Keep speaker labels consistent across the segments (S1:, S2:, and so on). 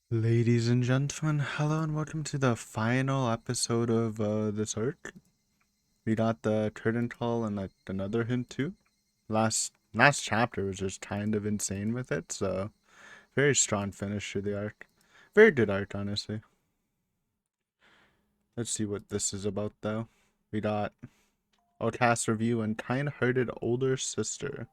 S1: Ladies and gentlemen, hello and welcome to the final episode of this arc. We got the curtain call and like another hint too. Last chapter was just kind of insane with it, so very strong finish to the arc. Very good arc, honestly. Let's see what this is about though. We got Outcast review and kind-hearted older sister.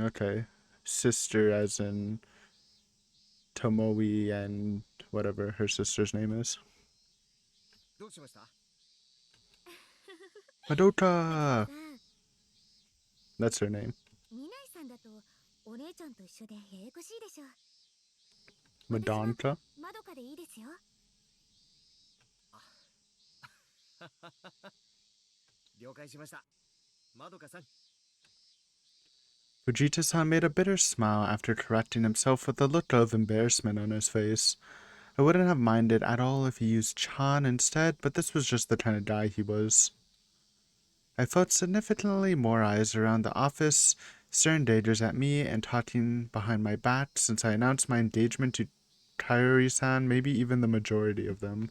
S1: Okay. Sister as in Tomoe and whatever her sister's name is.
S2: どうしました？
S1: Madoka! That's her name.
S2: みないさんだとお姉ちゃんと一緒でややこしいでしょ。私は
S1: Madonka?
S2: まどかでいいですよ。了解しました。まどかさん。
S1: Fujita-san made a bitter smile after correcting himself with a look of embarrassment on his face. I wouldn't have minded at all if he used Chan instead, but this was just the kind of guy he was. I felt significantly more eyes around the office, staring daggers at me and talking behind my back since I announced my engagement to Kaori-san, maybe even the majority of them.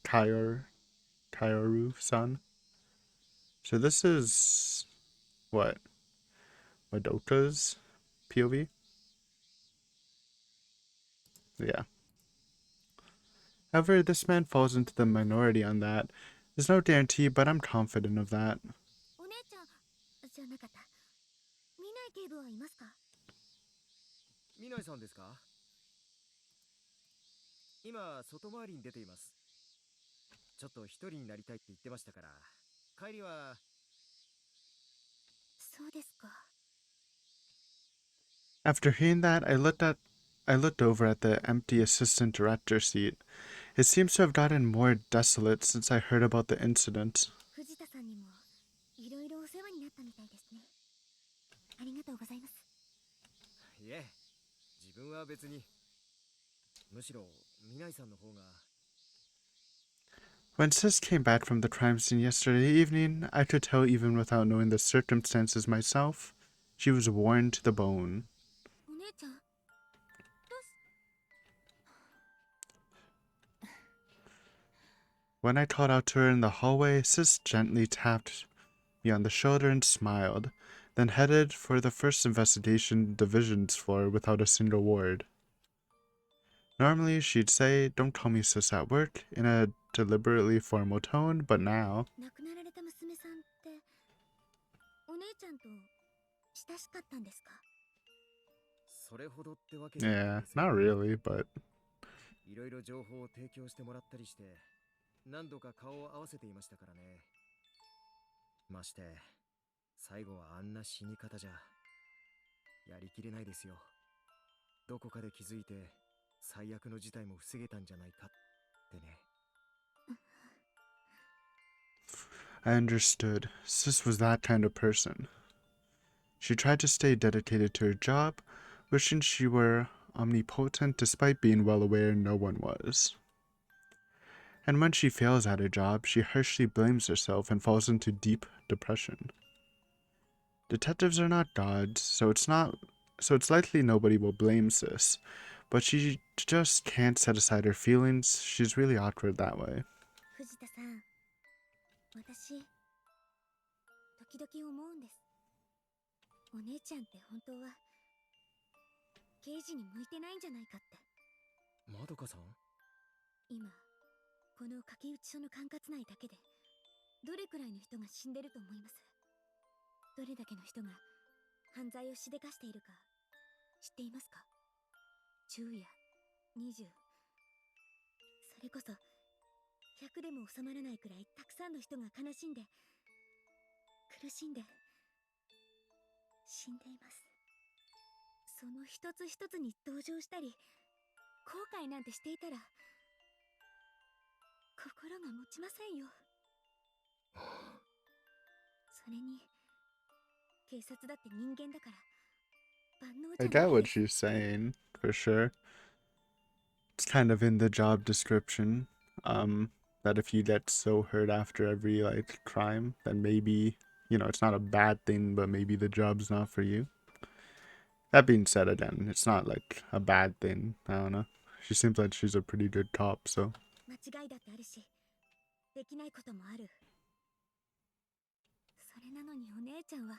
S1: Kaoru-san? So this is... what? Madoka's POV? Yeah. However, this man falls into the minority on that. There's no guarantee, but I'm confident of that.
S2: お姉ちゃんじゃなかった。みない警部はいますか？みないさんですか？今外回りに出ています。ちょっと一人になりたいって言ってましたから。帰りは。そうですか。
S1: After hearing that, I looked over at the empty assistant director seat. It seems to have gotten more desolate since I heard about the incident.
S2: 藤田さんにもいろいろお世話になったみたいですね。ありがとうございます。いえ、自分は別に。むしろ、みないさんの方が。
S1: When Sis came back from the crime scene yesterday evening, I could tell even without knowing the circumstances myself, she was worn to the bone.
S2: お姉ちゃん、どうし。
S1: When I called out to her in the hallway, Sis gently tapped me on the shoulder and smiled, then headed for the first investigation division's floor without a single word. Normally, she'd say, "Don't call me sis at work," in a deliberately formal tone, but now...
S2: 亡くなられた娘さんって、お姉ちゃんと親しかったんですか？それほどってわけじゃないん
S1: yeah,
S2: ですが、
S1: not really, but...
S2: いろいろ情報を提供してもらったりして、何度か顔を合わせていましたからね。まして、最後はあんな死に方じゃ、やりきれないですよ。どこかで気づいて、最悪の事態も防げたんじゃないかってね。
S1: I understood. Sis was that kind of person. She tried to stay dedicated to her job, wishing she were omnipotent despite being well aware no one was. And when she fails at her job, she harshly blames herself and falls into deep depression. Detectives are not gods, so it's likely nobody will blame Sis, but she just can't set aside her feelings. She's really awkward that way.
S2: 藤田さん、私、時々思うんです。お姉ちゃんって本当は、刑事に向いてないんじゃないかって。まどかさん？今、この書き打ち書の管轄内だけで、どれくらいの人が死んでると思います？どれだけの人が犯罪をしでかしているか知っていますか？10や20、それこそ100でも収まらないくらいたくさんの人が悲しんで、苦しんで、死んでいます。その一つ一つに同情したり、後悔なんてしていたら、心が持ちませんよ。それに、警察だって人間だから、万能
S1: I
S2: じゃな
S1: get
S2: いで
S1: what
S2: す。
S1: she's saying, for sure. It's kind of in the job description. that if you get so hurt after every like crime, then maybe, it's not a bad thing, but maybe the job's not for you. That being said, again, it's not like a bad thing. I don't know. She seems like she's a pretty good cop, so.
S2: 間違いだってあるし、できないこともある。それなのにお姉ちゃんはい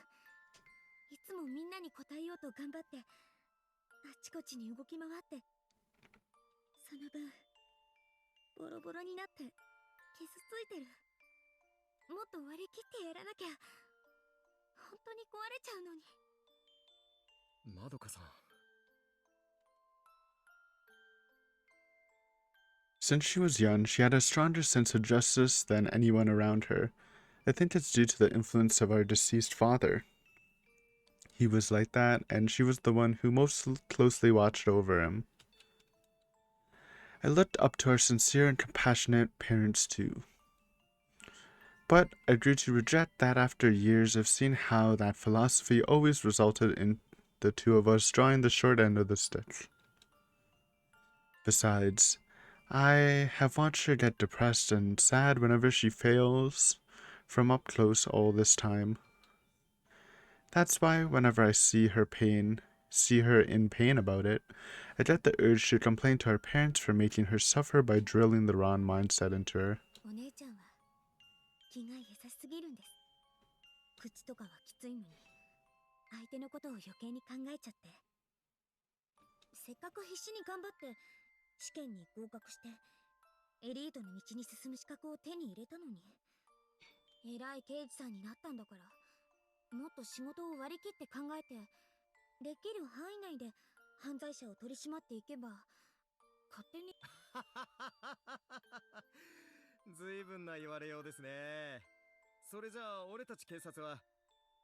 S2: つもみんなに応えようと頑張って、あちこちに動き回って、その分ボロボロになって傷ついてる。もっと割り切ってやらなきゃ本当に壊れちゃうのに。
S3: まどかさん。
S1: Since she was young, she had a stronger sense of justice than anyone around her. I think it's due to the influence of our deceased father. He was like that, and she was the one who most closely watched over him. I looked up to our sincere and compassionate parents too. But I grew to reject that after years of seeing how that philosophy always resulted in the two of us drawing the short end of the stick. Besides, I have watched her get depressed and sad whenever she fails from up close all this time. That's why whenever I see her in pain about it, I get the urge to complain to her parents for making her suffer by drilling the wrong mindset into her.
S2: お姉ちゃんは気が優しすぎるんです。口とかはきついのに、相手のことを余計に考えちゃって。せっかく必死に頑張って試験に合格してエリートの道に進む資格を手に入れたのに、偉い刑事さんになったんだから、もっと仕事を割り切って考えて、できる範囲内で犯罪者を取り締まっていけば、勝手に。
S3: ずいぶんな言われようですね。それじゃあ俺たち警察は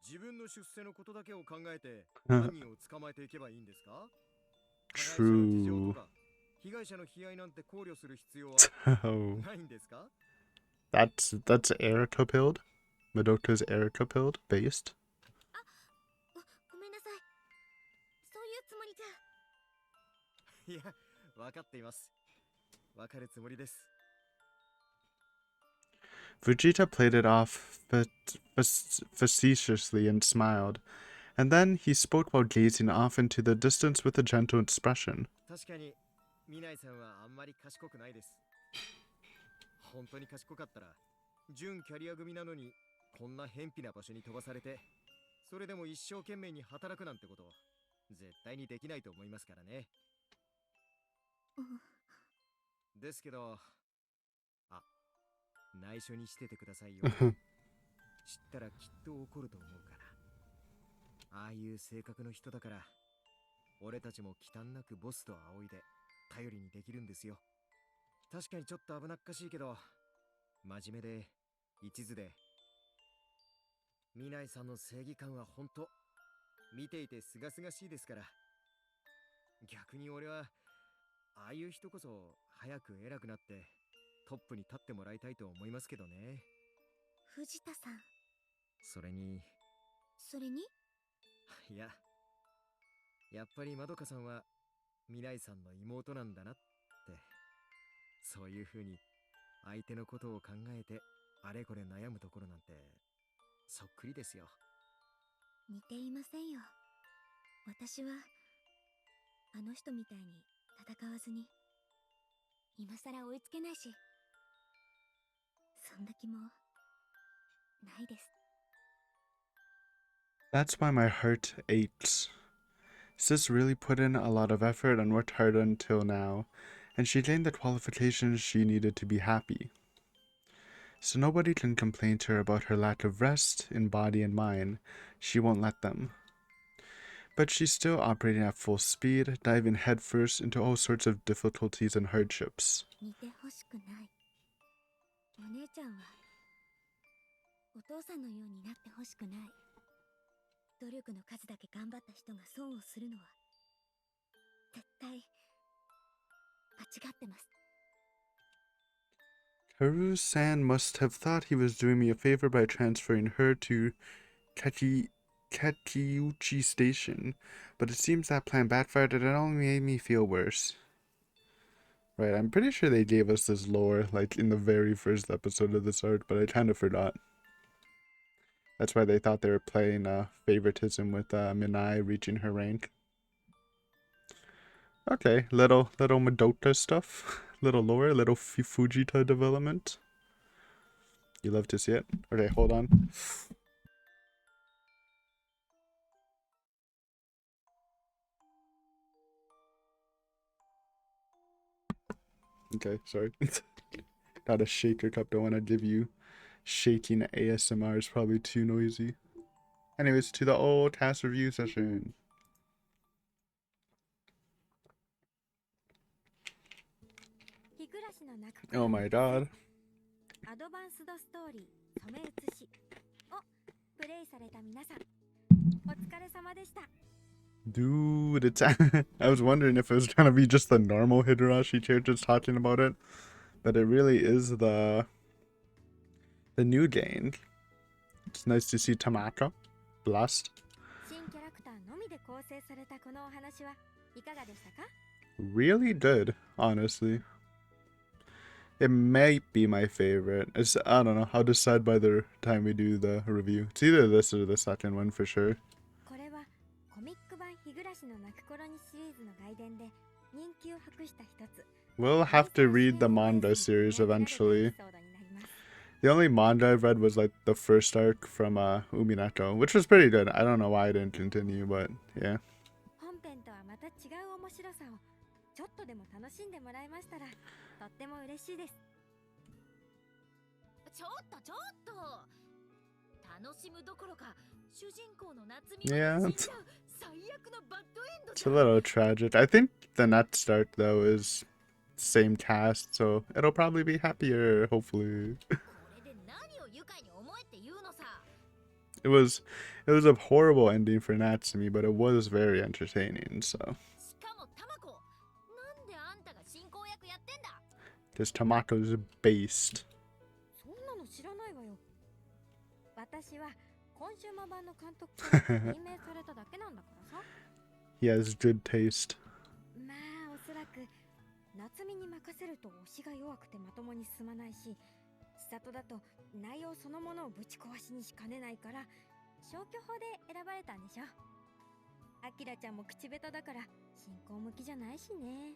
S3: 自分の出世のことだけを考えて犯人を捕まえていけばいいんですか？加害者の事情とか被害者の悲哀なんて考慮する必要は
S1: Oh,
S3: ないんですか？
S1: that's Erica Pilled? Madoka's Erica Pilled based?
S2: ごめんなさい。そういうつもりじゃ。
S3: いや、わかっています。わかるつもりです。
S1: Vegeta played it off facetiously and smiled, and then he spoke while gazing off into the distance with a gentle expression.
S3: 確かに、ミナイさんはあんまり賢くないです。本当に賢かったら、準キャリア組なのにこんな偏僻な場所に飛ばされて、それでも一生懸命に働くなんてこと、絶対にできないと思いますからね。ですけど、あ、内緒にしててくださいよ。知ったらきっと怒ると思うから。ああいう性格の人だから、俺たちも忌憚なくボスと仰いで頼りにできるんですよ。確かにちょっと危なっかしいけど、真面目で一途で、ミナイさんの正義感は本当見ていてすがすがしいですから。逆に俺はああいう人こそ早く偉くなってトップに立ってもらいたいと思いますけどね。
S2: 藤田さん。
S3: それに、いや、やっぱりまどかさんはミナイさんの妹なんだなって、そういう風に相手のことを考えてあれこれ悩むところなんてそっくりですよ。
S2: 似ていませんよ。私はあの人みたいに戦わずに今さら追いつけないし、そんな気もないです。
S1: That's why my heart aches. Sis really put in a lot of effort and worked hard until now, and she gained the qualifications she needed to be happy. So nobody can complain to her about her lack of rest in body and mind. She won't let them. But she's still operating at full speed, diving headfirst into all sorts of difficulties and hardships.
S2: 似てほしくない。お姉ちゃんはお父さんのようになってほしくない。努力の数だけ頑張った人が損をするのは絶対間違ってます。
S1: Haru-san must have thought he was doing me a favor by transferring her to Kakiuchi Station, but it seems that plan backfired and it only made me feel worse. Right, I'm pretty sure they gave us this lore, like, in the very first episode of this arc, but I kind of forgot. That's why they thought they were playing favoritism with Minai reaching her rank. Okay, little Madota stuff. Little lore, little Fujita development. You love to see it. Okay, hold on. Okay, sorry. Got a shaker cup. Don't want to give you shaking ASMR. Is probably too noisy. Anyways, to the old task review session. Oh my god.
S2: アドバンスドストーリー染写しをプレイされた皆さん、お疲れ様でした。
S1: Dude, it's I was wondering if it was gonna be just the normal Higurashi characters talking about it, but it really is the new gang. It's nice to see Tamako blessed.
S2: 新キャラクターのみで構成されたこのお話はいかがでしたか？
S1: Really good, honestly. It might be my favorite. I don't know. I'll decide by the time we do the review. It's either this or the second one for sure.
S2: これはコミック版日暮の泣く頃にシリーズの外伝で人気を博した一つ。
S1: We'll have to read the manga series eventually. The only manga I've read was like the first arc from Umineko, which was pretty good. I don't know why I didn't continue, but yeah.
S2: 本編とはまた違う面白さをちょっとでも楽しんでもらえましたらとっても嬉しいです。
S4: ちょっと楽しむどころか主人公の夏美
S1: Yeah,
S4: が死んじゃう最悪のバッドエンド
S1: it's
S4: じ
S1: a
S4: ゃん。
S1: little tragic. I think the next arc though is same cast, so it'll probably be happier, hopefully.
S4: これで何を愉快に思えって言うのさ。
S1: It was a horrible ending for Natsumi, but it was very entertaining, so.
S4: しかもタマコ、なんであんたが進行役やってんだ。
S1: Because Tamako's based.
S2: そんなの知らないわよ。私はコンシューマー版の監督から任命されただけなんだからさ。
S1: He has good taste.
S2: まあおそらく夏美に任せると推しが弱くてまともに進まないし、千里だと内容そのものをぶち壊しにしかねないから消去法で選ばれたんでしょ。アキラちゃんも口下手だから進行向きじゃないしね。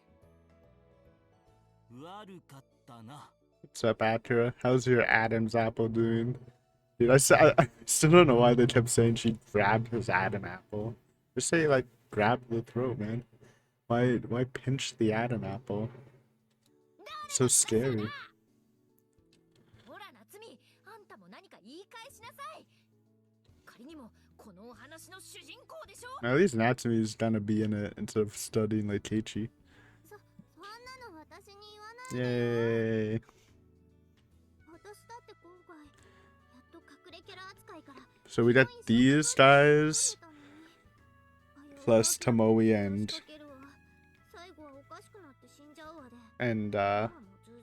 S5: 悪かったな。
S1: What's up, Akira? How's your Adam's apple doing? Dude, I still don't know why they kept saying she grabbed his Adam apple. Just say, like, grab the throat, man. Why pinch the Adam apple? So scary.
S4: ほら夏美、あんたも何か言い返しなさい。仮にもこのお話の主人公でしょ。
S1: At least Natsumi's gonna be in it instead of studying like Keiichi.
S2: そんなの私に言わないでよ。
S1: Yay.
S2: 私だって今回やっと隠れキャラ扱いから
S1: So we got these guys plus Tomoe and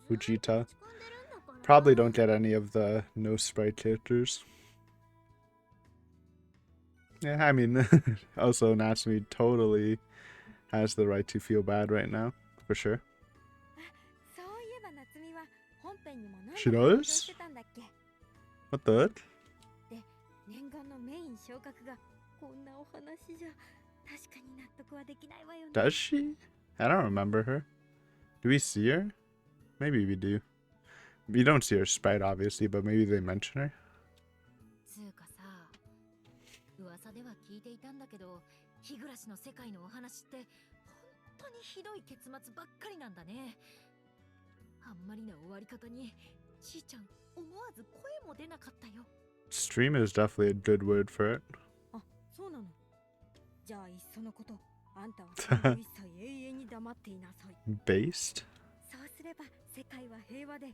S1: Fujita. Probably don't get any of the no sprite characters. Yeah, I mean, also Natsumi totally has the right to feel bad right now, for sure.
S2: そういえば夏美は本編にも何
S1: She
S2: 度か登場
S1: does?
S2: してたんだっけ。
S1: What the?
S2: で、念願のメイン昇格がこんなお話じゃ確かに納得はできないわよね。
S1: Does she? I don't remember her. Do we see her? Maybe we do. We don't see her sprite, obviously, but maybe they mention her.
S4: つうかさ、噂では聞いていたんだけど、日暮の世界のお話って本当にひどい結末ばっかりなんだね。あんまりな終わり方に、ちーちゃん思わず声も出なかったよ。
S1: Stream is definitely a good word for it.
S2: あ、そうなの。じゃあいっそのこと、あんたは今後一切永遠に黙っていなさい。
S1: Based?
S2: そうすれば世界は平和で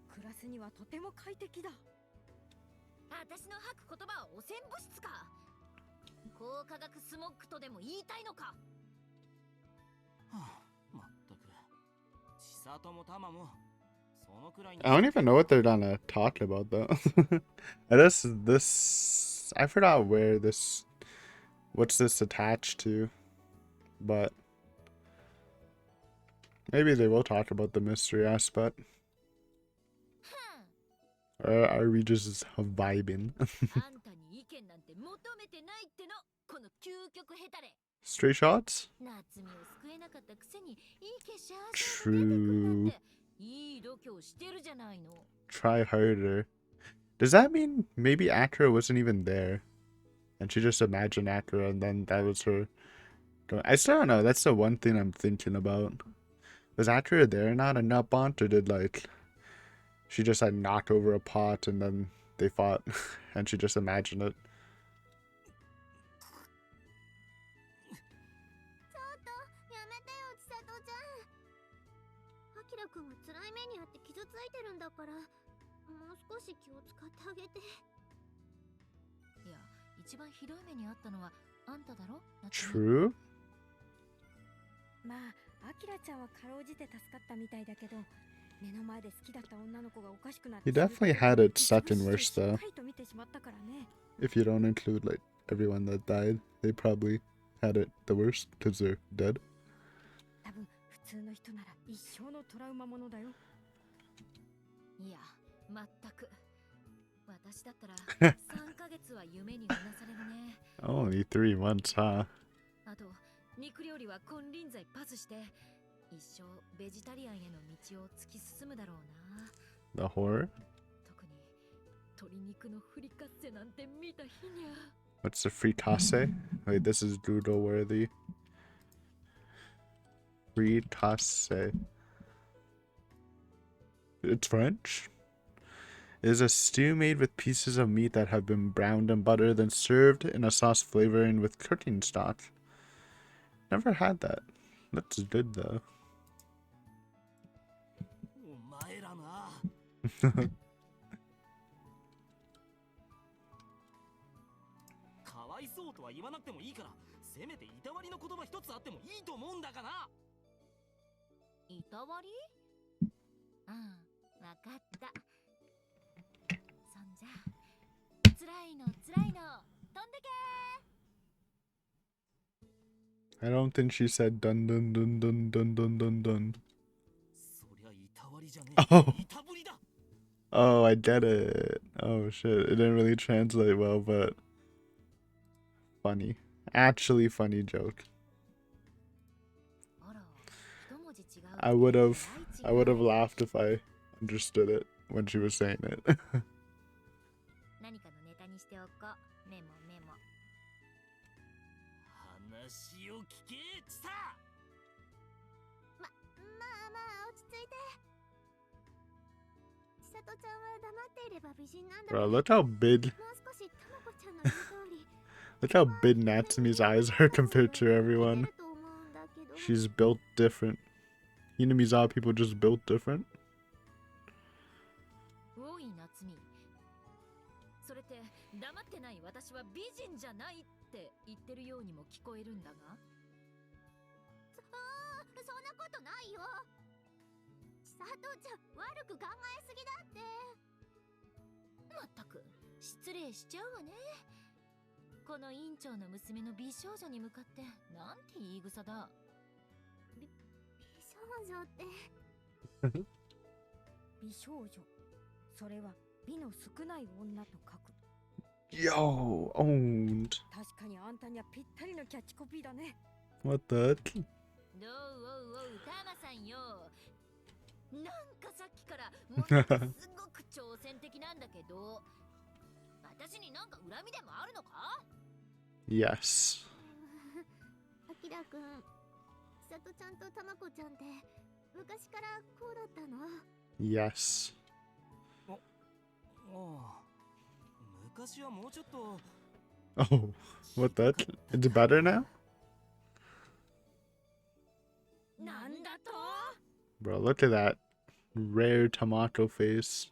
S2: 暮らすにはとても快適だ。
S4: 私の吐く言葉は汚染物質か。高化学スモッグとでも言いたいのか。
S5: はあ、まったく。千里もタマもそのくらいに。
S1: I don't even know what they're gonna talk about, though. I forgot where what's this attached to, but Maybe they will talk about the mystery aspect.
S4: ふん
S1: Or are we just vibing?
S4: あんたに意見なんて求めてないってのこの究極ヘタレ
S1: Straight shots?
S4: 夏美を救えなかったくせにいい決心して出てくるなんていい度胸してるじゃないの
S1: Try harder. Does that mean maybe Akira wasn't even there? And she just imagined Akira and then that was her. I still don't know. That's the one thing I'm thinking about. Was Akira there or not in that bond? Or did like she just like knocked over a pot and then they fought and she just imagined it?
S2: ちょっとやめてよ千里ちゃん。あきらくんは辛い目にあって傷ついてるんだから、もう少し気を使ってあげて。
S4: いや一番ひどい目にあったのはあんただろ夏美
S1: True?
S6: まあ、アキラちゃんはかろうじて助かったみたいだけど、目の前で好きだった女の子がおかしくなって
S1: He definitely had it second
S6: し
S1: worst
S6: っ
S1: though.
S6: かりと見てしまったからね。
S1: If you don't include like everyone that died, they probably had it the worst because they're dead.
S6: 多分普通の人なら一生のトラウマものだよ。
S4: いやまったく私だったら3ヶ月は夢にうなされるね
S1: Only 3 months, huh?
S4: あと肉料理は金輪際パスして一生ベジタリアンへの道を突き進むだろうな
S1: The horror?
S4: 特に鶏肉のフリカッセなんて見た日にゃ
S1: What's the fritasse? Wait, this is doodle worthy. Fritasse. It's French? It is a stew made with pieces of meat that have been browned in butter, then served in a sauce flavoring with cooking stock. Never had that. Looks good though.
S5: お前らな。かわいそうとは言わなくてもいいから、せめていたわりの言葉一つあってもいいと思うんだがな。
S4: いたわりうんわかったそんじゃ辛いの飛んでけ
S1: I don't think she said dun dun dun dun dun dun dun dun.
S5: そりゃいたわりじゃね
S1: Oh.
S5: え。いたぶりだ。
S1: Oh, I get it. Oh shit. It didn't really translate well, but funny. Actually funny joke.
S4: あら一文字違う
S1: I would have laughed if I understood it when she was saying it.
S4: 何かのネタにしておこうメモ
S5: 話を聞けさ。
S2: まあ落ち着いて。千里ちゃんは黙っていれば美人なんだから。
S1: Bro,
S2: もう
S1: look how big
S2: 少したまこちゃんの言う通り。
S1: look how big Natsumi's eyes are compared to everyone.
S2: と思うんだけど。
S1: She's built different. Hinamizawa people just built different.
S4: おい夏美それって黙ってない私は美人じゃないって言ってるようにも聞こえるんだが
S2: そんなことないよ。千里ちゃん悪く考えすぎだって。
S4: まったく失礼しちゃうわねこの院長の娘の美少女に向かってなんて言い草だ
S2: 美少女って。
S6: 美少女。それは美の少ない女と書く。
S1: Yo, owned.
S6: 確かにあんたにはぴったりのキャッチコピーだね。
S1: What the?
S4: どうタマさんよなんかさっきからものすごく挑戦的なんだけど私になんか恨みでもあるのか
S1: Yes.
S2: あきらくん、千里ちゃんとたまこちゃんって昔からこうだったの？
S1: Yes.
S5: ああ、昔はもうちょっと。
S1: Oh, what the? It's better now?
S4: なんだと
S1: Bro, look at that rare tomato face.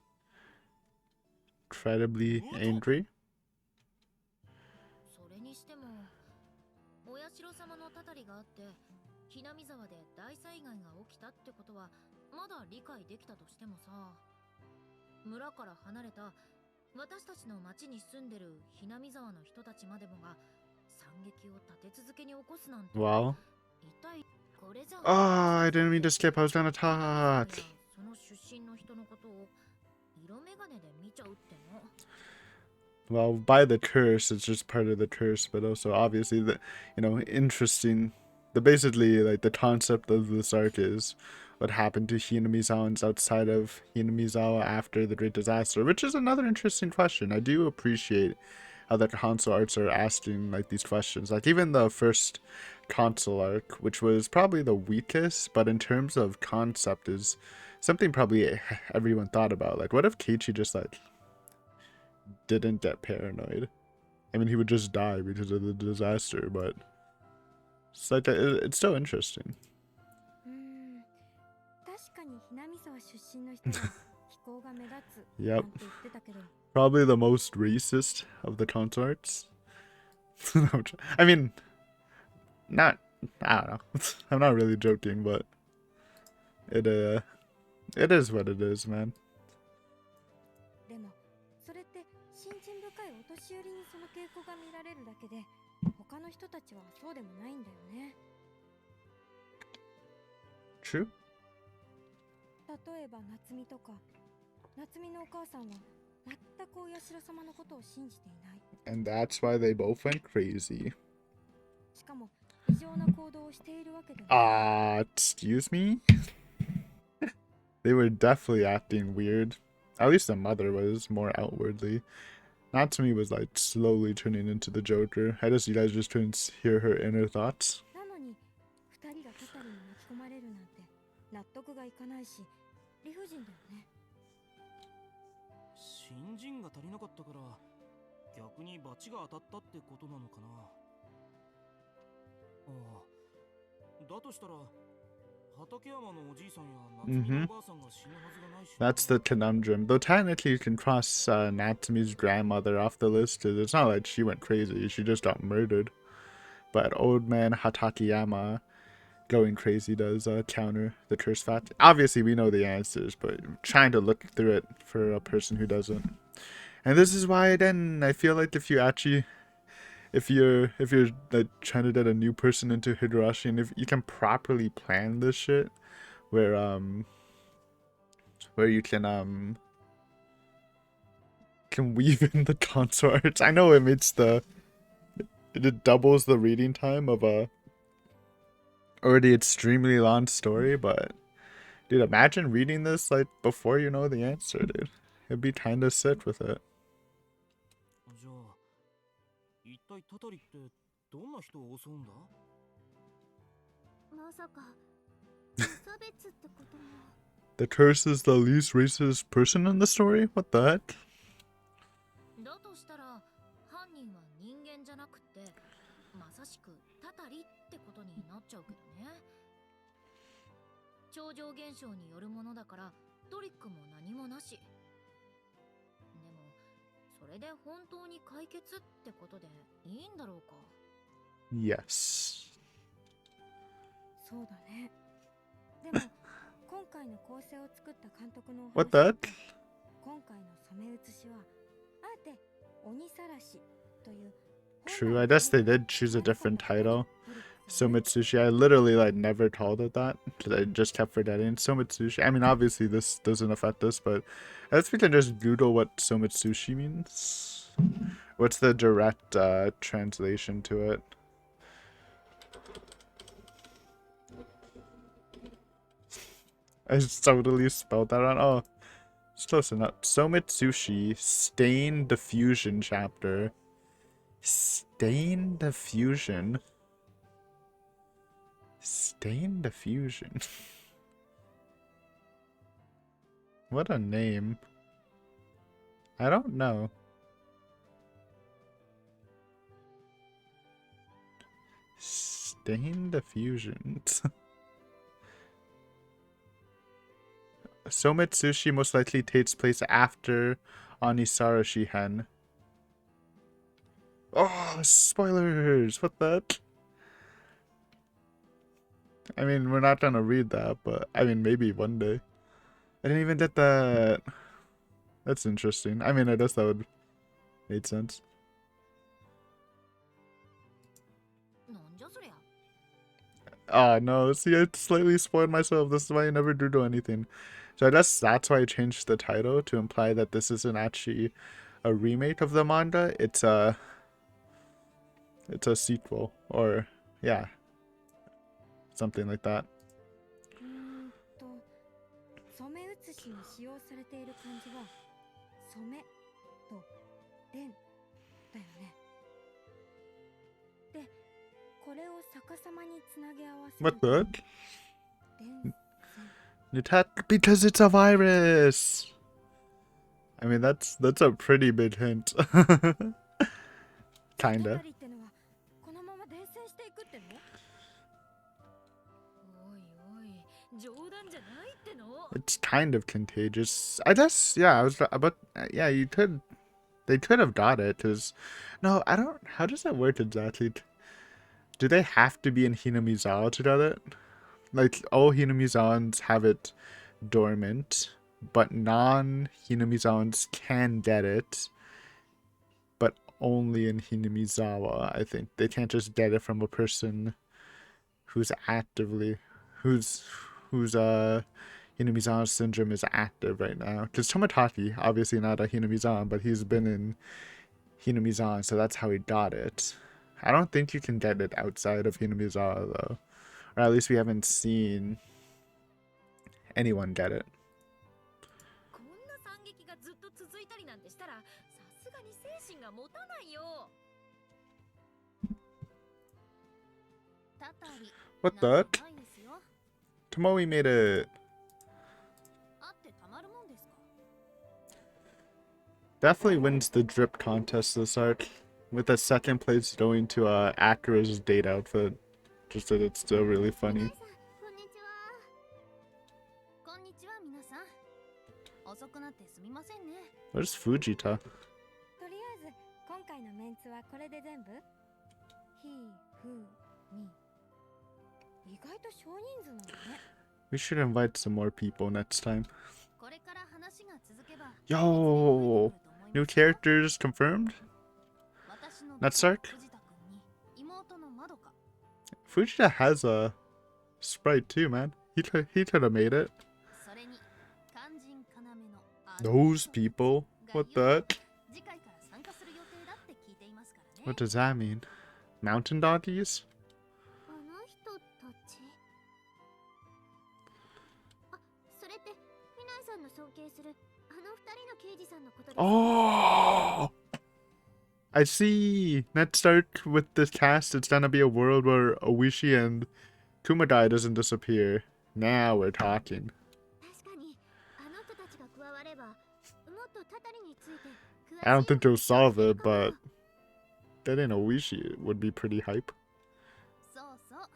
S1: Incredibly angry.
S4: それにしてもお社様のたたりがあってひなみ沢で大災害が起きたってことはまだ理解できたとしてもさ村から離れた私たちの町に住んでるひなみ沢の人たちまでもが惨劇を立て続けに起こすなんて
S1: Wow.
S4: 一体これじゃ
S1: Oh, I didn't mean to skip. I was gonna talk.
S4: その出身の人のことを色眼鏡で見ちゃうっての。
S1: Well, by the curse, it's just part of the curse, but also obviously the, interesting. Basically, like, the concept of this arc is what happened to Hinamizawa outside of Hinamizawa after the Great Disaster, which is another interesting question. I do appreciate how the console arcs are asking, like, these questions. Like, even the first console arc, which was probably the weakest, but in terms of concept is something probably everyone thought about. Like, what if Keiichi just, like, didn't get paranoid? I mean, he would just die because of the disaster, but it's like it's still interesting.
S6: 確かにひなみ沢出身の人は気候が目立つ
S1: Yep.
S6: なんて言ってたけど
S1: Probably the most racist of the consorts. I mean, not. I don't know. I'm not really joking, but it is what it is, man.
S6: でもそれって信心深いお年寄りにその傾向が見られるだけで他の人たちはそうでもないんだよね。
S1: True.
S6: 例えば夏美とか夏美のお母さんは全くお社様のことを信じていない。
S1: And that's why they both went crazy.
S6: しかも異常な行動をしているわけではない。
S1: Excuse me? They were definitely acting weird. At least the mother was more outwardly. Natsumi was like slowly turning into the Joker. I guess you guys just couldn't hear her inner thoughts.
S6: なのに二人がたたりに巻き込まれるなんて納得がいかないし理不尽だよね。
S5: 新人が足りなかったから逆に罰が当たったってことなのかな。ああ、だとしたら畠山のおじいさんや夏美のおばあさんが死ぬはずがないし。
S1: That's the conundrum. Though technically you can cross Natsumi's grandmother off the list, because it's not like she went crazy, she just got murdered. But old man Hatakeyama going crazy does counter the curse fact. Obviously we know the answers, but trying to look through it for a person who doesn't. And this is why then I feel like if you're like trying to get a new person into Higurashi, and if you can properly plan this shit where you can weave in the consorts. I know it doubles the reading time of a already extremely long story, but dude, imagine reading this like before you know the answer, dude. It'd be kind of sick with it.
S5: じゃあ一体たたりってどんな人を襲うんだ？
S2: まさか無差別ってことも。
S1: The curse is the least racist person in the story? What the heck?
S4: だとしたら犯人は人間じゃなくてまさしくたたりってことになっちゃうけどね。超常現象によるものだからトリックも何もなし。でもそれで本当に解決ってことでいいんだろうか。
S1: Yes.
S6: そうだね。でも今回の構成を作った監督のお話
S1: What the heck?
S6: 今回の染め写しはあえて鬼さらしという
S1: True, I guess they did choose a different title. Someutsushi. I literally like never called it that because I just kept forgetting Someutsushi. I mean, obviously this doesn't affect us, but I guess we can just Google what Someutsushi means. What's the direct translation to it? I just totally spelled that wrong. Oh, it's close enough. Someutsushi Stain Diffusion chapter. Stain Diffusion. Stain Diffusion. What a name. I don't know. Stain Diffusion. Someutsushi most likely takes place after Anisara Shihen. Oh, spoilers! What the heck? I mean, we're not gonna read that, but I mean, maybe one day. I didn't even get that. That's interesting. I mean, I guess that would make sense.
S4: なんじゃそりゃ。
S1: Oh no, see, I slightly spoiled myself. This is why I never do anything. So I guess that's why I changed the title to imply that this isn't actually a remake of the manga. It's a sequel, or yeah, something like that.
S6: 染め写しに使用されている漢字は染めと蓮だよね。で、これを逆さまにつなげ合わせる
S1: What
S6: と
S1: the?
S6: 蓮線
S1: Because it's a virus. I mean, that's a pretty big hint.
S6: た
S1: Kinda.
S6: たりってのはこのまま伝染していくっての？
S4: おいおい、冗談じゃないっての。
S1: It's kind of contagious. I guess, yeah, I was about, yeah, they could have got it, because, no, I don't, how does that work exactly? Do they have to be in Hinamizawa to get it? Like, all Hinamizawans have it dormant, but non-Hinamizawans can get it, but only in Hinamizawa, I think. They can't just get it from a person who's Hinamizawa syndrome is active right now. Because Tomotaki, obviously not a Hinamizawa, but he's been in Hinamizawa, so that's how he got it. I don't think you can get it outside of Hinamizawa, though. Or at least we haven't seen anyone get it.
S4: こんな惨劇がずっと続いたりなんてしたら、さすがに精神が持たないよ。たたり。
S1: What the?
S4: ないですよ。
S1: Tomoe made it.
S4: あってたまるもんですか。
S1: Definitely wins the drip contest this arc, with a second place going to Akira's date outfit. Just that it's still really funny.
S2: こんにちは。
S4: こんにちは皆さん。遅くなってすみませんね。
S1: Where's Fujita?
S6: とりあえず今回のメンツはこれで全部？ひふみ。意外と少人数なんだね。
S1: We should invite some more people next time.
S4: これから話が続けば。
S1: Yo! New characters confirmed?
S4: 私の
S1: Next arc?
S4: 藤田君に妹のまどか。
S1: Fujita has a sprite too, man. He could have made it.
S4: それに肝心要の
S1: Those people? What the?
S4: 次回から参加する予定だって聞いていますからね。
S1: What does that mean? Mountain doggies?
S2: あの人たち。あ、それってミナイさんの尊敬するあの二人の刑事さんのことです。
S1: Oh! I see! Next arc with this cast, it's gonna be a world where Oishi and Kumadai doesn't disappear. Now we're talking.
S2: 確かにあの人たちが加わればもっとタタリについて詳しい
S1: I don't think they'll
S2: 話が
S1: solve
S2: 聞ける
S1: it,
S2: かも。
S1: but getting Oishi would be pretty hype.
S4: そうそう。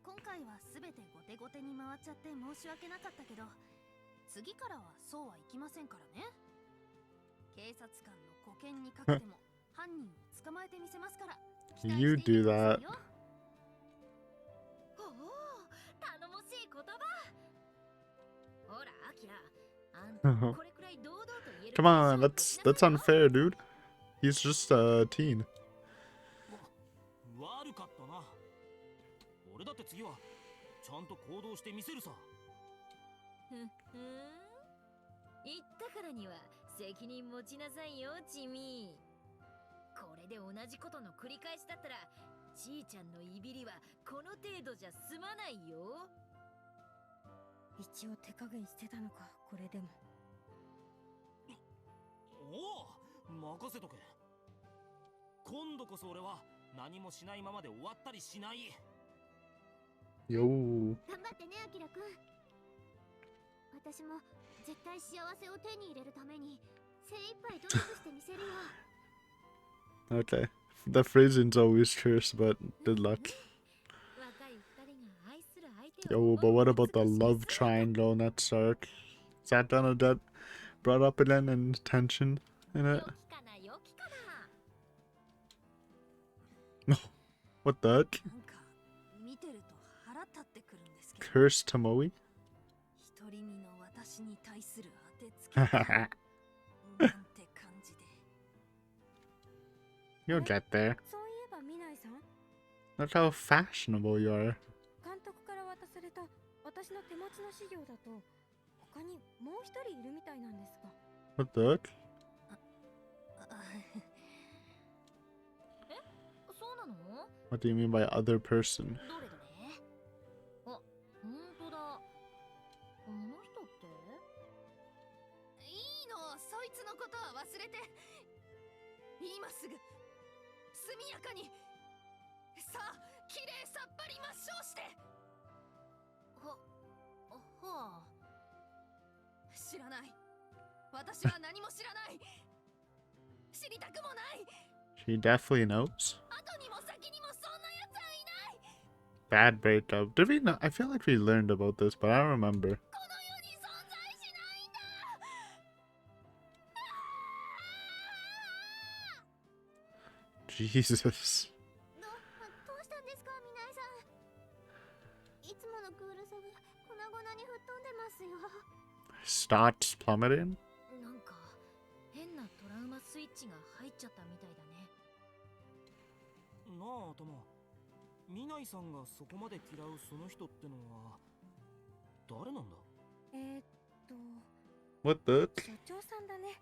S4: 今回はすべて後手後手に回っちゃって申し訳なかったけど、次からはそうはいきませんからね。警察官の保険にかけても犯人を捕まえてみせますから。期待
S1: You
S4: していて
S1: do
S4: くださ
S1: that.
S4: いよ。おお、頼もしい言葉。ほら、アキラ、あんたこれくらい堂々と言える。
S1: Come on, that's unfair, dude. He's just a teen.
S5: 悪かったな。俺だって次はちゃんと行動してみせるさ。
S4: ふんふん。言ったからには責任持ちなさいよ、チミ。これで同じことの繰り返しだったら、ちいちゃんのいびりはこの程度じゃ済まないよ。
S6: 一応手加減してたのか、これでも。
S5: おお、任せとけ。今度こそ俺は何もしないままで終わったりしない。
S1: Yo.
S2: 頑張ってね、アキラくん。私も絶対幸せを手に入れるために精一杯努力してみせるよ。
S1: Okay. The phrasing's always terse, but good luck.
S4: 若い二人が愛する相手を
S1: Yo,
S4: 思
S1: but
S4: う
S1: what about the
S4: 美しい
S1: love
S4: 姿。
S1: triangle next arc? Is that gonna get brought up again and tension in
S4: 良
S1: it?
S4: きかな、良きかな。
S1: What the?
S5: なんか見てると腹立ってくるんですけど。
S1: Curse Tomoe?
S5: 独り身の私に対する当てつけがなんて感じで。
S1: You'll get there.
S6: そういえばミナイさん、
S1: Look how fashionable you are.
S6: 監督から渡された私の手持ちの資料だと他にもう一人いるみたいなんですが。
S1: What the heck?
S4: そうなの？
S1: What do you mean by other person?
S4: どれどれ？あ、ほんとだ。この人って？
S7: いいの、そいつのことは忘れて。今すぐ速やかに、さあ、きれいさっぱり抹消して。
S4: はあ。
S7: 知らない。私は何も知らない。知りたくもない。
S1: She definitely knows.
S7: 後にも先にもそんな奴はいない。
S1: Bad breakup. Did we know? I feel like we learned about this, but I don't remember.
S7: この世に存在しないんだ。
S1: Jesus.
S2: どうしたんですか、みなえさん。いつものクールさが粉々に吹っ飛んでますよ。
S1: Starts plummeting?
S4: なんか変なトラウマスイッチが入っちゃったみたいだね。
S5: なあ頭、ミナイさんがそこまで嫌うその人ってのは誰なんだ？What
S1: the?
S6: 所長さんだね。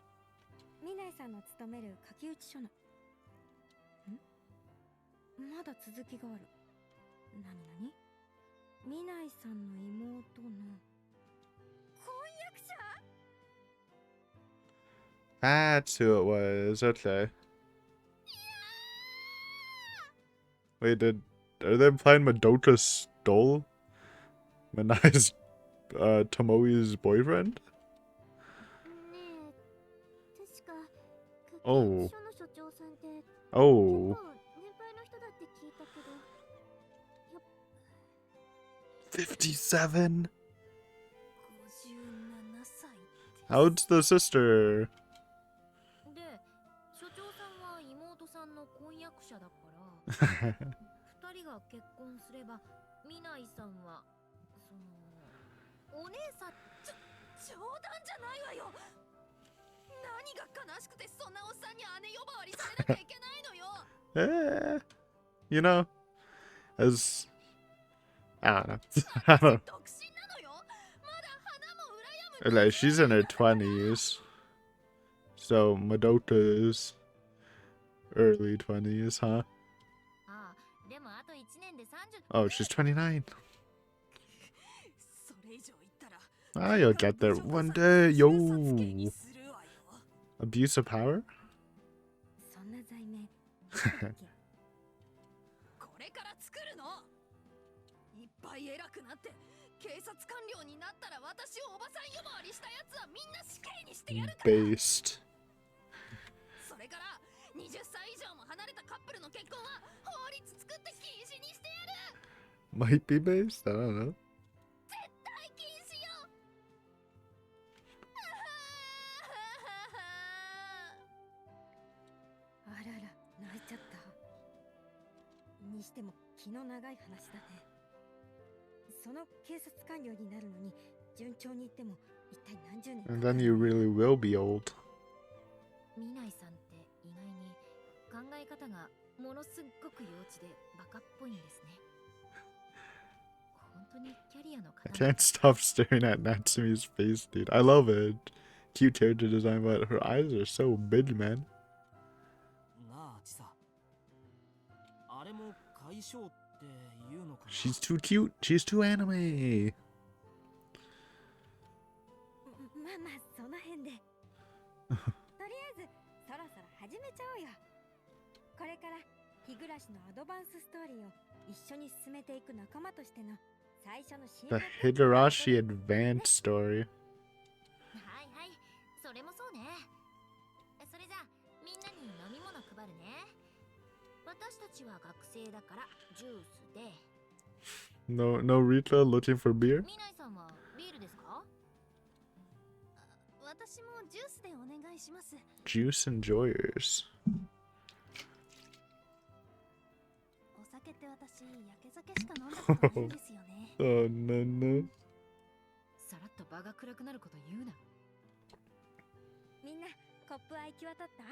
S6: ミナイさんの勤める書き打ち書の。まだ続きがある。なになに？ミナイさんの妹の婚約者？
S1: That's who it was. Okay. Wait, are they implying Madoka stole Minai's Tomoe's boyfriend?
S2: ねえ、確か書き
S1: おう
S2: 打ち書の所長さんって結
S1: Oh,
S2: 構年配の人だって聞いたけど、やっ
S1: 57?
S7: 57歳。
S1: How's the sister?
S4: で、所長さんは妹さんの婚約者だから二人が結婚すればミナイさんはそのお姉さん。
S7: 冗談じゃないわよ。何が悲しくてそんなおっさんに姉呼ばわりされなきゃいけないのよ。
S1: You know, as I don't know. I don't know.
S7: 独身なのよ。まだ花も羨む。
S1: Like, she's in her 20s. So Madoka's early 20s, huh?
S4: ああ、でもあと1年で30。
S1: Oh, she's 29.
S7: それ以上言ったら
S1: Ah, you'll get there one day. Yo.
S7: にするわよ。
S1: Abuse of power?
S6: そんな罪名。
S7: これから作るの。いっぱい偉くなって警察官僚になったら私をおばさん呼ばわりしたやつはみんな死刑にしてやるから。
S1: Based.
S7: それから20歳以上も離れたカップルの結婚は法律作って禁止にしてやる。
S1: Might be based. I don't know.
S7: 絶対禁止よ。
S6: あらら、泣いちゃった。にしても気の長い話だね。その警察官僚になるのに順調にいっても一体何十年か
S1: And
S6: かる
S1: then you really will be old.
S4: ミナイさんって意外に考え方がものすっごく幼稚でバカっぽいんですね。本当にキャリアの
S1: I
S4: 方
S1: can't stop staring at Natsumi's face, dude. I love it. Cute character design, but her eyes are so big, man.
S5: なあチサ、あれも解消っていうのかな？
S1: She's too cute. She's too anime.
S6: まあまあその辺でとりあえずそろそろ始めちゃおうよ。これから日暮らしのアドバンスストーリーを一緒に進めていく仲間としての最初のシー
S1: The
S6: ン
S1: Higurashi advanced story.
S4: はいはい、それもそうね。それじゃあみんなに飲み物配るね。私たちは学生だからジュースで。
S1: No Rita looking for beer?
S4: ミナイさんはビールですか？
S7: 私もジュースでお願いします。
S1: Juice enjoyers.
S7: お酒って私焼け酒しか飲んだことないんですよね。
S1: Oh, no, no.
S4: さらっと場が暗くなること言うな。
S6: みんなコップは行き渡った？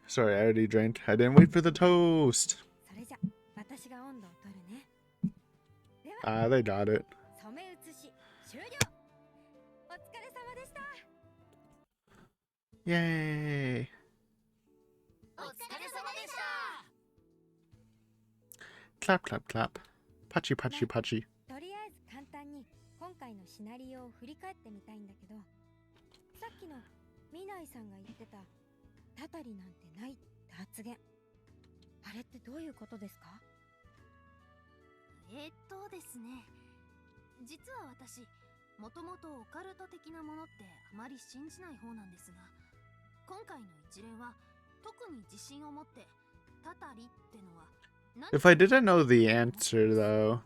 S1: Sorry, I already drank. I didn't wait for the toast.
S6: それじゃ
S1: Ah, they got it.
S6: 染め写し終了。お疲れ様でした。
S1: Yay!
S7: お疲れ様でした。
S1: Clap, clap, clap. Pachi, pachi, pachi.
S6: とりあえず簡単に今回のシナリオを振り返ってみたいんだけど、さっきのミナイさんが言ってたたたりなんてないって発言、あれってどういうことですか？
S4: ですね、実は私もともとオカルト的なものってあまり信じない方なんですが、今回の一連は特に自信を持ってたたりってのは何
S1: If I didn't know the answer, though,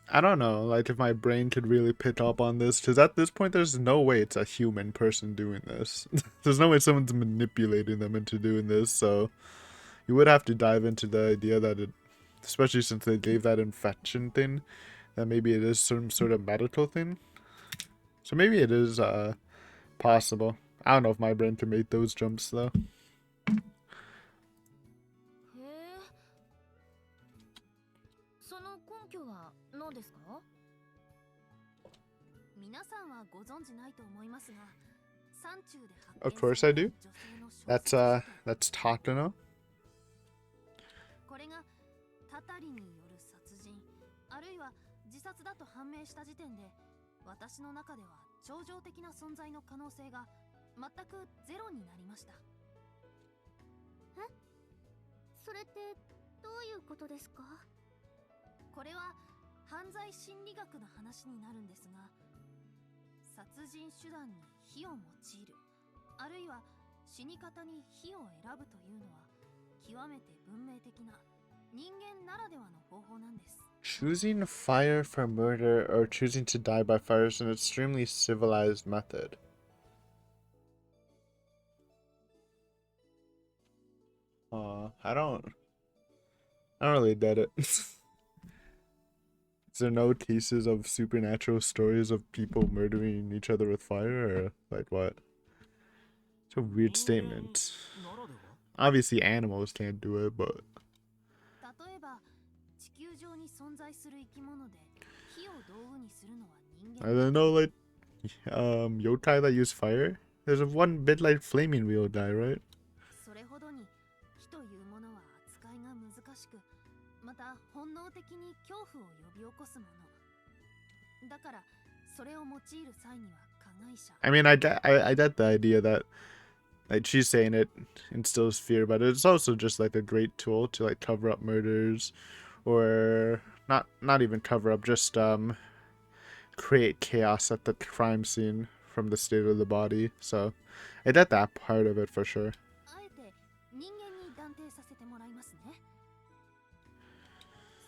S1: I don't know, like, if my brain could really pick up on this, because at this point, there's no way it's a human person doing this. There's no way someone's manipulating them into doing this, so you would have to dive into the idea that it, especially since they gave that infection thing, that maybe it is some sort of medical thing. So maybe it is, possible. I don't know if my brain can make those jumps, though.
S4: へえ、その根拠は何ですか？皆さんはご存知ないと思いますが、山中で発
S1: Of
S4: 見
S1: course
S4: さ
S1: I
S4: れ
S1: do.
S4: た女性の消息
S1: That's taught to know.
S4: これがたたりによる殺人、あるいは自殺だと判明した時点で、私の中では超常的な存在の可能性が全くゼロになりました。
S2: え？それってどういうことですか？
S4: これは犯罪心理学の話になるんですが、殺人手段に火を用いる、あるいは死に方に火を選ぶというのは極めて文明的な人間ならではの方法なんです。
S1: Choosing fire for murder or choosing to die by fire is an extremely civilized method. I don't really get it. Is there no cases of supernatural stories of people murdering each other with fire, or like what? It's a weird statement.
S5: ならでは
S1: Obviously animals can't do it, but
S4: 例えば地球上に存在する生き物で火を道具にするのは人
S1: I
S4: 間
S1: don't know, like yokai that use fire. There's one bit like flaming wheel guy, right?
S4: それほどに火というものは扱いが難しく、また本能的に恐怖を呼び起こすものだから、それを用いる際には加害者
S1: I mean, I get the idea that, like, she's saying it instills fear, but it's also just like a great tool to like cover up murders, or not even cover up, just create chaos at the crime scene from the state of the body. So I get that part of it for sure.
S4: あえて人間に断定させてもらいますね。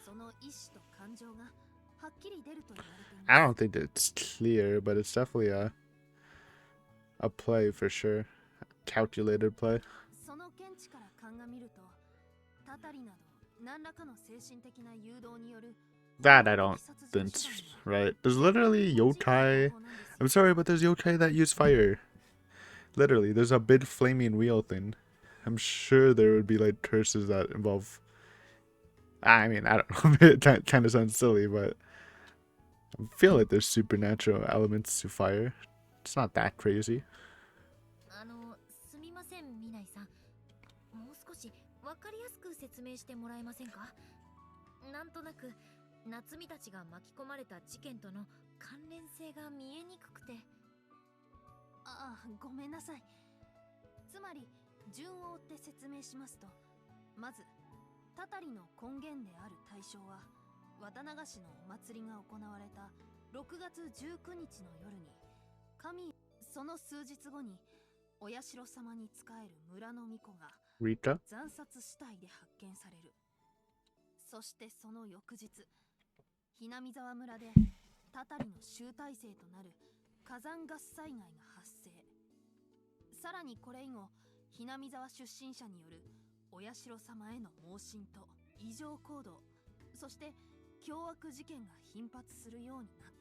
S4: その意志と感情がはっきり出ると言われています。
S1: I don't think it's clear, but it's definitely a play for sure. Calculated play.
S4: その見地から鑑みると、たたりなど何らかの精神的な誘導による
S1: That I don't think's right. There's literally yokai. I'm sorry, but there's yokai that use fire. Literally, there's a big flaming wheel thing. I'm sure there would be like curses that involve. I mean, I don't know. It kind of sounds silly, but I feel like there's supernatural elements to fire. It's not that crazy.
S4: すみません、みないさん。もう少しわかりやすく説明してもらえませんか？なんとなく夏美たちが巻き込まれた事件との関連性が見えにくくて。ああ、ごめんなさい。つまり順を追って説明しますと、まずたたりの根源である対象は綿流しのお祭りが行われた6月19日の夜に、神その数日後にお社様に仕える村の巫女が
S1: Rita?
S4: 惨殺死体で発見される。そしてその翌日、ひなみ沢村でたたりの集大成となる火山ガス災害が発生。さらにこれ以後、ひなみ沢出身者によるお社様への盲信と異常行動、そして凶悪事件が頻発するようになった。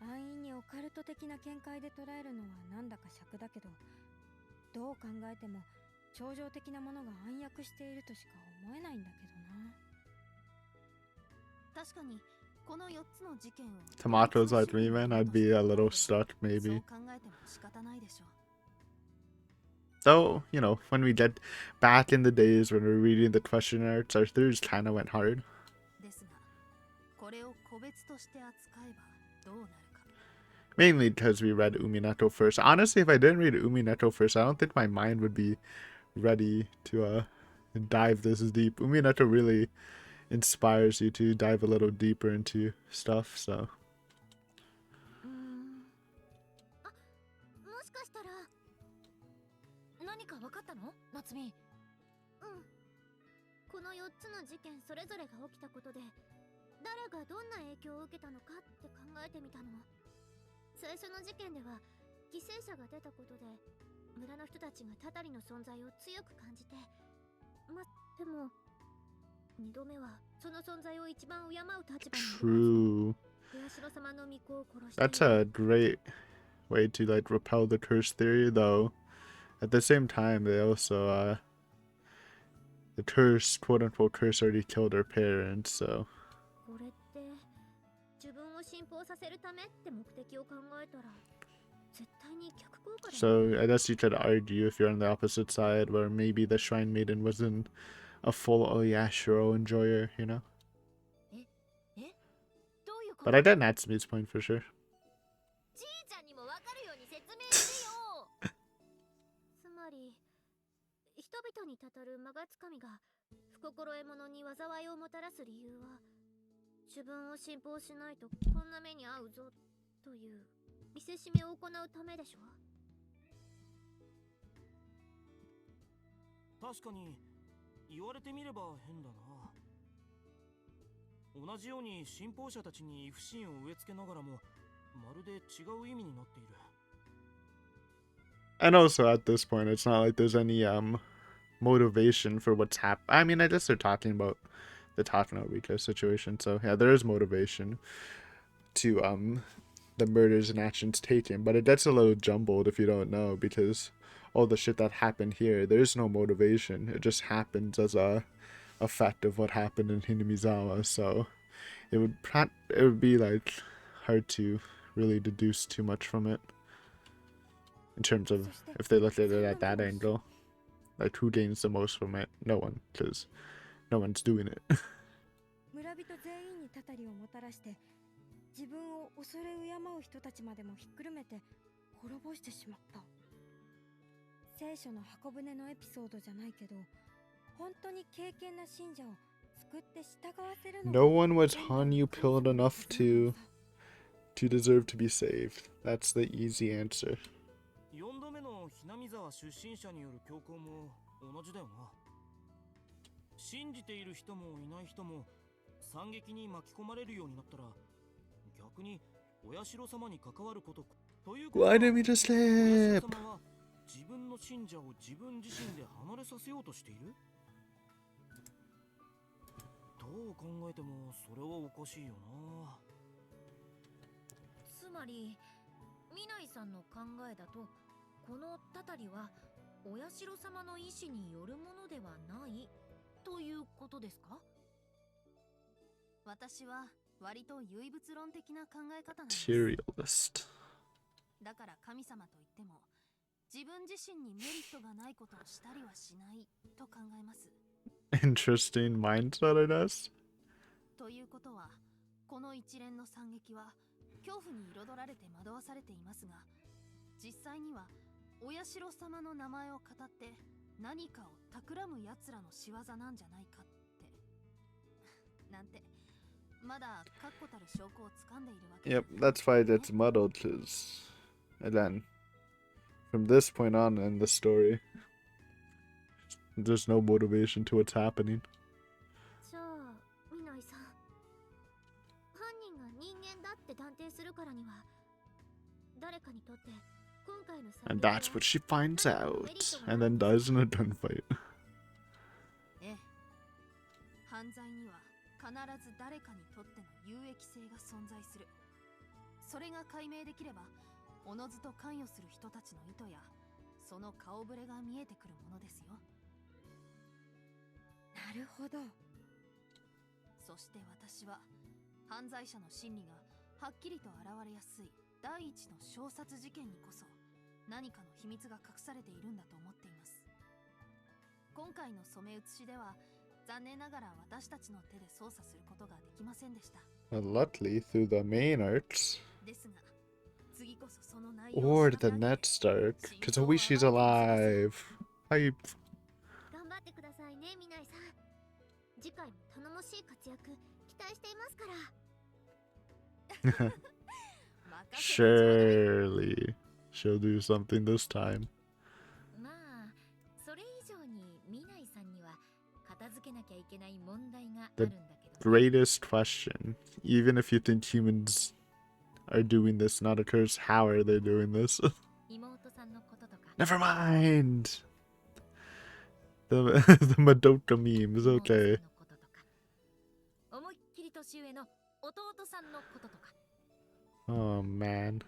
S6: 安易にオカルト的な見解で捉えるのはなんだか尺だけど、どう考えても超常的なものが暗躍しているとしか思えないんだけどな。
S7: 確かにこの4つの事件を
S1: Tomatoes like me, man. I'd be a little stuck,
S7: そう
S1: maybe.
S7: 考えても仕方ないでしょう。
S1: Though, you know, when we get back in the days when we're reading the questionnaires, our theories kind of went hard.
S7: ですがこれを個別として扱えばどうなるか。
S1: Mainly because we read Uminato first. Honestly, if I didn't read Uminato first, I don't think my mind would be ready to dive this deep. Uminato really inspires you to dive a little deeper into stuff, so.
S4: あ、もしかしたら何か分かったの、夏美？
S2: この4つの事件それぞれが起きたことで誰がどんな影響を受けたのかって考えてみたの。最初の事件では犠牲者が出たことで村の人たちがタタリの存在を強く感じて、でも2度目はその存在を一番敬う立場に
S1: True.
S2: 親代様の巫女を殺して
S1: That's a great way to, like, repel the curse theory, though. At the same time, they also, the curse, quote-unquote curse, already killed their parents, so.
S2: これって自分を信奉させるためって目的を考えたら絶対に逆効果だよね。
S1: So, I guess you could argue if you're on the opposite side, where maybe the Shrine Maiden wasn't a full Oyashiro enjoyer, you know?
S4: どういうこと？
S1: But I get Natsumi's point for sure.
S4: じいちゃんにも分かるように説明してよ。
S2: つまり人々にたたる魔がつかみが不心得者に災いをもたらす理由は自分を信奉しないとこんな目に遭うぞという見せしめを行うためでしょ。
S5: 確かに言われてみれば変だな。同じように信奉者たちに不信を植え付けながらもまるで違う意味になっている。
S1: And also, at this point, it's not like there's any, motivation for what's I mean, I guess they're talking about the Takanobika situation, so yeah, there is motivation to, the murders and actions taken, but it gets a little jumbled if you don't know, because all the shit that happened here, there's no motivation. It just happens as a effect of what happened in Hinamizawa, so it would be, like, hard to really deduce too much from it. In terms of if they looked at it at that angle. Like, who gains the most from it? No one, because no one's doing it.
S6: 村人全員にたたりをもたらして自分を恐れ敬う人たちまでもひっくるめて滅ぼしてしまった。聖書の箱舟のエピソードじゃないけど本当に敬虔な信者を救って従わせるの。
S1: No one was Hanyu-pilled enough to deserve to be saved. That's the easy answer.
S5: 4度目のひなみ沢出身者による強行も同じだよな。信じている人もいない人も惨劇に巻き込まれるようになったら逆に親代様に関わることということは
S1: Why didn't we just
S5: 親
S1: slip?
S5: 代様は自分の信者を自分自身で離れさせようとしている。どう考えてもそれはおかしいよな。
S4: つまりミナイさんの考えだとこのたたりは親代様の意志によるものではないということですか？
S7: 私は割と唯物論的な考え方なんです。
S1: Materialist.
S7: だから神様といっても自分自身にメリットがないことをしたりはしないと考えます。
S1: Interesting mindset, I guess.
S7: ということはこの一連の惨劇は恐怖に彩られて惑わされていますが実際には親代様の名前を語って何かを企む奴らの仕業なんじゃないかってなんてまだ確固たる証拠を掴んでいるわけ。
S1: Yep, that's why it gets muddled, because, again, from this point on in the story, there's no motivation to what's happening.
S2: じゃあミナイさん、犯人が人間だって断定するからには誰かにとって今回の
S1: And that's what she finds out, and then does in a gunfight.
S7: ええ、犯罪には必ず誰かにとっての有益性が存在する。それが解明できればおのずと関与する人たちの意図やその顔ぶれが見えてくるものですよ。
S6: なるほど。
S7: そして私は犯罪者の心理がはっきりと現れやすい第一の衝殺事件にこそ何かの秘密が隠されているんだと思っています。今回の染め写しでは残念ながら私たちの手で操作することができませんでした。
S1: But luckily, through the main arcs
S7: ですが次こそその内容を
S1: or
S7: 調べ
S1: the
S7: 上げ
S1: next arc, because Oishi's alive. Hype.
S2: 頑張ってくださいね、みないさん。次回も頼もしい活躍期待していますから。
S7: 任せてちょうだい。
S1: Surely she'll do something this time.
S4: まあそれ以上にミナイさんには片付けなきゃいけない問題があるんだけど、
S1: Greatest question. Even if you think humans are doing this, not occurs, how are they doing this?
S4: 妹さんのこととか
S1: Never mind. The the Madoka memes,
S4: 妹さん
S1: okay.
S4: のこととか思いっきり年上の弟さんのこととか。
S1: Oh man.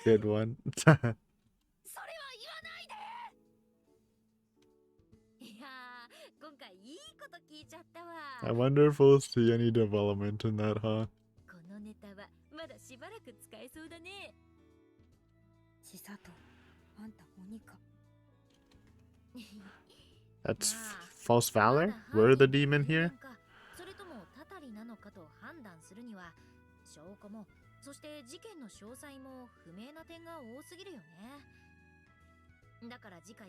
S1: Good one.
S7: それは言わないで。
S4: いやー今回いいこと聞いちゃったわ。
S1: I wonder if we'll see any development in that, huh?
S4: このネタはまだしばらく使えそうだね。
S6: 千里、あんた鬼か。
S1: That's
S4: まあ
S1: false
S4: ま
S1: valor?
S4: だ
S1: We're the
S4: 犯人
S1: demon
S4: が有
S1: here?
S4: 名かそれともタタリなのかと判断するには証拠もそして事件の詳細も不明な点が多すぎるよね。だから次回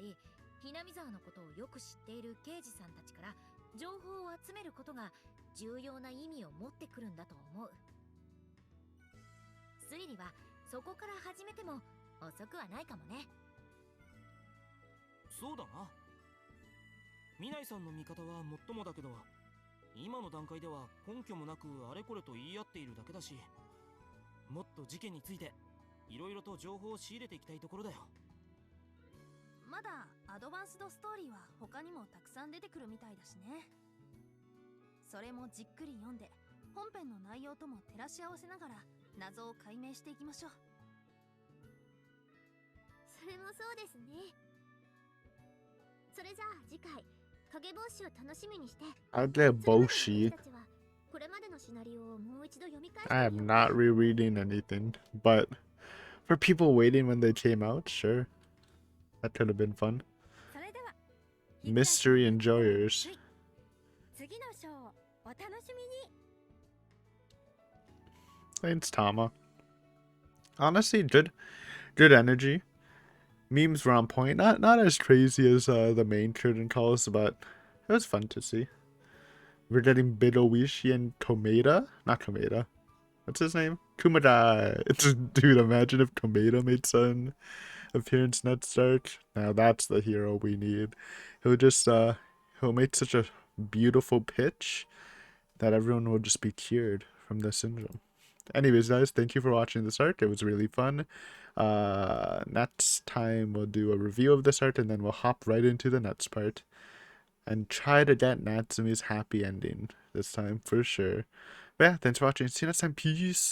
S4: ひなみ沢のことをよく知っている刑事さんたちから情報を集めることが重要な意味を持ってくるんだと思う。推理はそこから始めても遅くはないかもね。
S5: そうだな。ミナイさんの見方はもっともだけど、今の段階では根拠もなくあれこれと言い合っているだけだし、もっと事件についていろいろと情報を仕入れていきたいところだよ。
S7: まだアドバンスドストーリーは他にもたくさん出てくるみたいだしね。それもじっくり読んで本編の内容とも照らし合わせながら謎を解明していきましょう。
S2: それもそうですね。それじゃあ次回影帽子を楽しみにして。
S1: Ageboshi.
S2: 私たちはこれまでのシナリオをもう一度読み返
S1: I
S2: して
S1: am
S2: みよう。
S1: not rereading anything, but for people waiting when they came out, sure. That could have been fun.
S6: それでは
S1: Mystery enjoyers.
S6: 次の章をお楽しみに。
S1: Thanks, Tama. Honestly, good energy. Memes were on point. Not as crazy as the main curtain calls, but it was fun to see. We're getting Bidowishi and Komeda. Not Komeda. What's his name? Kumada. Dude, imagine if Komeda made some appearance next arc. Now that's the hero we need. He'll just he'll make such a beautiful pitch that everyone will just be cured from the syndrome. Anyways, guys, thank you for watching this arc. It was really fun. Next time we'll do a review of this arc and then we'll hop right into the next part and try to get Natsumi's happy ending this time for sure. But yeah, thanks for watching. See you next time. Peace.